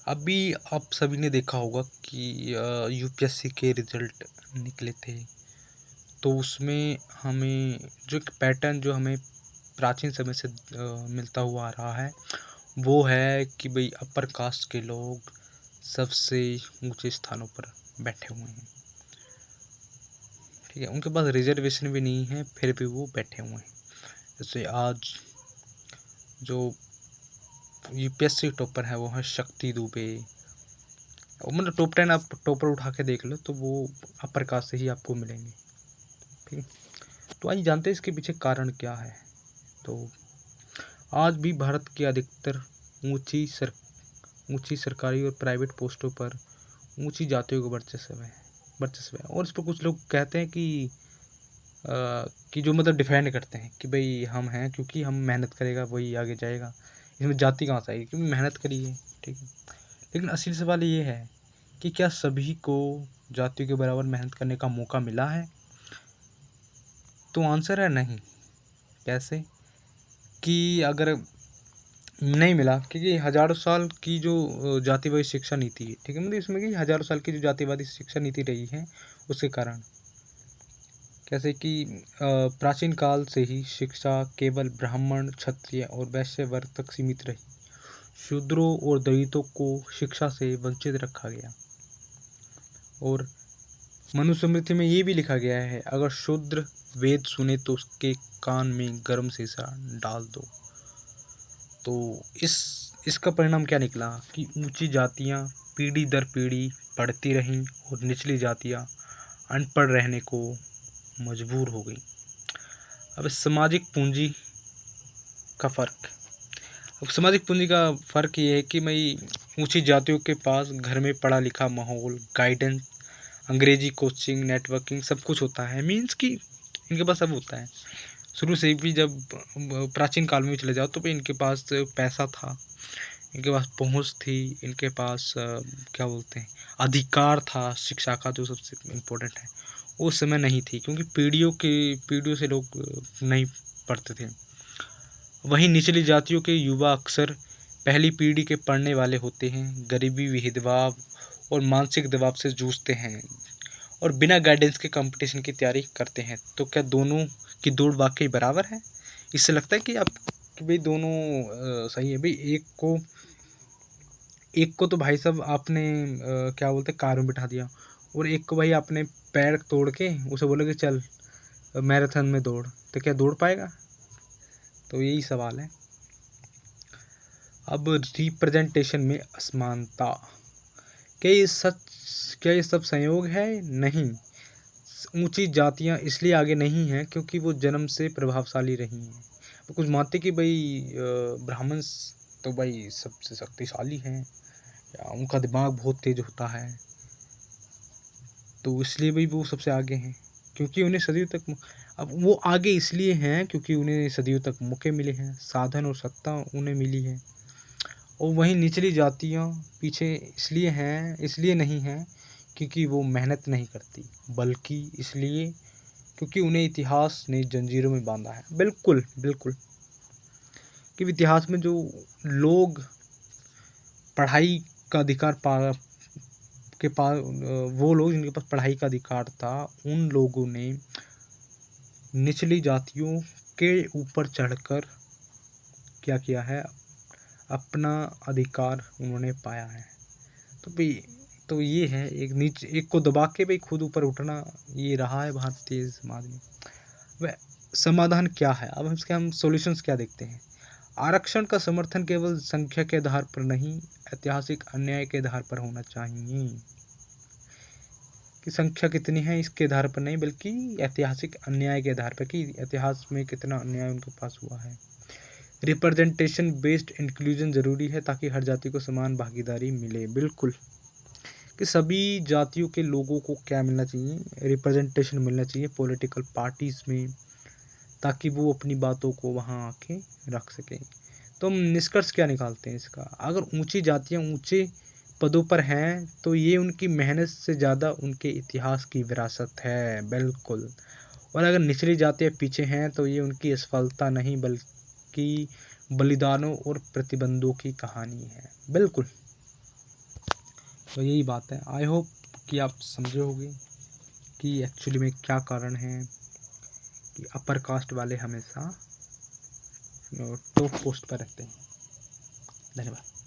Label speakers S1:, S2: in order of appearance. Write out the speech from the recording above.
S1: अभी आप सभी ने देखा होगा कि यूपीएससी के रिजल्ट निकले थे। तो उसमें हमें जो एक पैटर्न जो हमें प्राचीन समय से मिलता हुआ आ रहा है, वो है कि भाई अपर कास्ट के लोग सबसे ऊंचे स्थानों पर बैठे हुए हैं। ठीक है, उनके पास रिजर्वेशन भी नहीं है, फिर भी वो बैठे हुए हैं। जैसे आज जो यूपीएससी टॉपर है वो है शक्ति दुबे। मतलब टॉप 10 आप टॉपर उठा के देख लो तो वो अपर कास्ट से ही आपको मिलेंगे। ठीक है, तो आइए जानते हैं इसके पीछे कारण क्या है। तो आज भी भारत के अधिकतर ऊंची सरकारी और प्राइवेट पोस्टों पर ऊंची जातियों का वर्चस्व है। और इस पर कुछ लोग कहते हैं कि जो मतलब डिफेंड करते हैं कि भाई हम हैं, क्योंकि हम मेहनत करेगा वही आगे जाएगा, इसमें जाति कहाँ से आएगी, क्योंकि मेहनत करी है। ठीक है, लेकिन असली सवाल ये है कि क्या सभी को जातियों के बराबर मेहनत करने का मौका मिला है? तो आंसर है नहीं। कैसे? कि अगर नहीं मिला, क्योंकि हज़ारों साल की जो जातिवादी शिक्षा नीति है, ठीक है, मतलब इसमें कि हज़ारों साल की जो जातिवादी शिक्षा नीति रही है उसके कारण। कैसे कि प्राचीन काल से ही शिक्षा केवल ब्राह्मण, क्षत्रिय और वैश्य वर्ग तक सीमित रही। शूद्रों और दलितों को शिक्षा से वंचित रखा गया। और मनुस्मृति में ये भी लिखा गया है, अगर शूद्र वेद सुने तो उसके कान में गर्म शीशा डाल दो। तो इसका परिणाम क्या निकला कि ऊंची जातियां पीढ़ी दर पीढ़ी बढ़ती रहीं और निचली जातियां अनपढ़ रहने को मजबूर हो गई। अब सामाजिक पूंजी का फ़र्क। अब सामाजिक पूंजी का फ़र्क ये है कि भाई ऊंची जातियों के पास घर में पढ़ा लिखा माहौल, गाइडेंस, अंग्रेजी कोचिंग, नेटवर्किंग सब कुछ होता है। मीन्स कि इनके पास सब होता है। शुरू से भी जब प्राचीन काल में चले जाओ तो भी इनके पास पैसा था, इनके पास पहुंच थी, इनके पास क्या बोलते हैं, अधिकार था शिक्षा का, जो सबसे इम्पोर्टेंट है। उस समय नहीं थी, क्योंकि पीढ़ियों से लोग नहीं पढ़ते थे। वहीं निचली जातियों के युवा अक्सर पहली पीढ़ी के पढ़ने वाले होते हैं, गरीबी, भेदभाव और मानसिक दबाव से जूझते हैं और बिना गाइडेंस के कंपटीशन की तैयारी करते हैं। तो क्या दोनों की दौड़ वाकई बराबर है? इससे लगता है कि भाई दोनों सही है। भाई एक को तो भाई साहब आपने क्या बोलते हैं, कार में बिठा दिया, और एक को भाई आपने पैर तोड़ के उसे बोला कि चल मैराथन में दौड़, तो क्या दौड़ पाएगा? तो यही सवाल है। अब रिप्रेजेंटेशन में असमानता, क्या ये सब संयोग है? नहीं। ऊंची जातियां इसलिए आगे नहीं हैं क्योंकि वो जन्म से प्रभावशाली रही हैं। तो कुछ मानते कि भाई ब्राह्मण तो भाई सबसे शक्तिशाली हैं, या उनका दिमाग बहुत तेज होता है, तो इसलिए भाई वो सबसे आगे हैं, क्योंकि उन्हें सदियों तक। अब वो आगे इसलिए हैं क्योंकि उन्हें सदियों तक मौके मिले हैं, साधन और सत्ता उन्हें मिली है। और वहीं निचली जातियाँ पीछे इसलिए नहीं हैं क्योंकि वो मेहनत नहीं करती, बल्कि इसलिए क्योंकि उन्हें इतिहास ने जंजीरों में बांधा है। बिल्कुल बिल्कुल, कि इतिहास में जो लोग पढ़ाई का अधिकार वो लोग जिनके पास पढ़ाई का अधिकार था, उन लोगों ने निचली जातियों के ऊपर चढ़कर क्या किया है, अपना अधिकार उन्होंने पाया है। तो भाई, तो ये है एक को दबा के भाई खुद ऊपर उठना, ये रहा है भारतीय समाज में। वह समाधान क्या है? अब हम सॉल्यूशंस क्या देखते हैं। आरक्षण का समर्थन केवल संख्या के आधार पर नहीं, ऐतिहासिक अन्याय के आधार पर होना चाहिए। कि संख्या कितनी है इसके आधार पर नहीं, बल्कि ऐतिहासिक अन्याय के आधार पर, कि इतिहास में कितना अन्याय उनके पास हुआ है। रिप्रेजेंटेशन बेस्ड इंक्लूजन ज़रूरी है ताकि हर जाति को समान भागीदारी मिले। बिल्कुल, कि सभी जातियों के लोगों को क्या मिलना चाहिए, रिप्रेजेंटेशन मिलना चाहिए पॉलिटिकल पार्टीज़ में, ताकि वो अपनी बातों को वहाँ आके रख सकें। तो हम निष्कर्ष क्या निकालते हैं इसका? अगर ऊंची जातियाँ ऊंचे पदों पर हैं तो ये उनकी मेहनत से ज़्यादा उनके इतिहास की विरासत है। बिल्कुल। और अगर निचली जातियाँ पीछे हैं तो ये उनकी असफलता नहीं, बल्कि बलिदानों और प्रतिबंधों की कहानी है। बिल्कुल। तो यही बात है। आई होप कि आप समझे होंगे कि एक्चुअली में क्या कारण है कि अपर कास्ट वाले हमेशा टॉप पोस्ट पर रहते हैं। धन्यवाद।